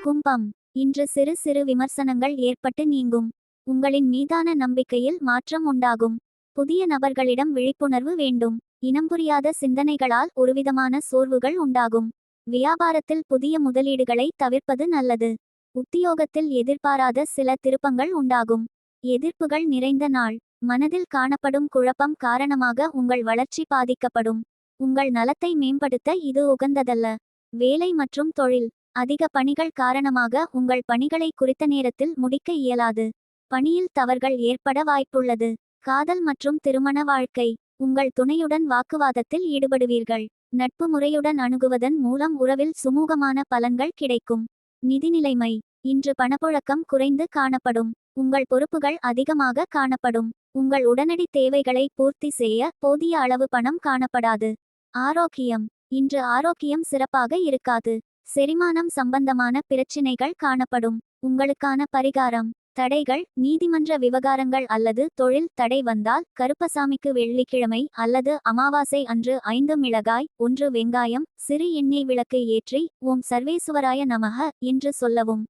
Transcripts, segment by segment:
கும்பம். இன்று சிறு சிறு விமர்சனங்கள் ஏற்பட்டு நீங்கும். உங்களின் மீதான நம்பிக்கையில் மாற்றம் உண்டாகும். புதிய நபர்களிடம் விழிப்புணர்வு வேண்டும். இனம் புரியாத சிந்தனைகளால் ஒருவிதமான சோர்வுகள் உண்டாகும். வியாபாரத்தில் புதிய முதலீடுகளை தவிர்ப்பது நல்லது. உத்தியோகத்தில் எதிர்பாராத சில திருப்பங்கள் உண்டாகும். எதிர்ப்புகள் நிறைந்த நாள். மனதில் காணப்படும் குழப்பம் காரணமாக உங்கள் வளர்ச்சி பாதிக்கப்படும். உங்கள் நலத்தை மேம்படுத்த இது உகந்ததல்ல. வேலை மற்றும் தொழில். அதிக பணிகள் காரணமாக உங்கள் பணிகளை குறித்த நேரத்தில் முடிக்க இயலாது. பணியில் தவறுகள் ஏற்பட வாய்ப்புள்ளது. காதல் மற்றும் திருமண வாழ்க்கை. உங்கள் துணையுடன் வாக்குவாதத்தில் ஈடுபடுவீர்கள். நட்பு முறையுடன் அணுகுவதன் மூலம் உறவில் சுமூகமான பலன்கள் கிடைக்கும். நிதி நிலைமை. இன்று பணப்புழக்கம் குறைந்து காணப்படும். உங்கள் பொறுப்புகள் அதிகமாக காணப்படும். உங்கள் உடனடி தேவைகளை பூர்த்தி செய்ய போதிய அளவு பணம் காணப்படாது. ஆரோக்கியம். இன்று ஆரோக்கியம் சிறப்பாக இருக்காது. செரிமானம் சம்பந்தமான பிரச்சினைகள் காணப்படும். உங்களுக்கான பரிகாரம். தடைகள். நீதிமன்ற விவகாரங்கள் அல்லது தொழில் தடை வந்தால் கருப்பசாமிக்கு வெள்ளிக்கிழமை அல்லது அமாவாசை அன்று 5 மிளகாய் 1 வெங்காயம் சிறு எண்ணெய் விளக்கு ஏற்றி ஓம் சர்வேசுவராய நமக என்று சொல்லவும்.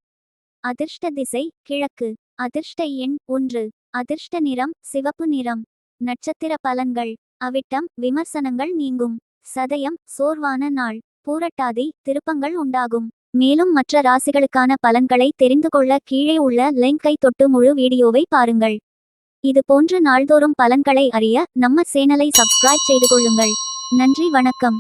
அதிர்ஷ்ட திசை கிழக்கு. அதிர்ஷ்ட எண் 1. அதிர்ஷ்ட நிறம் சிவப்பு நிறம். நட்சத்திர பலன்கள். அவிட்டம் விமர்சனங்கள் நீங்கும். சதயம் சோர்வான நாள். பூரட்டாதி திருப்பங்கள் உண்டாகும். மேலும் மற்ற ராசிகளுக்கான பலன்களை தெரிந்து கொள்ள கீழே உள்ள லிங்கை தொட்டு முழு வீடியோவை பாருங்கள். இது போன்று நாள்தோறும் பலன்களை அறிய நம்ம சேனலை சப்ஸ்கிரைப் செய்து கொள்ளுங்கள். நன்றி வணக்கம்.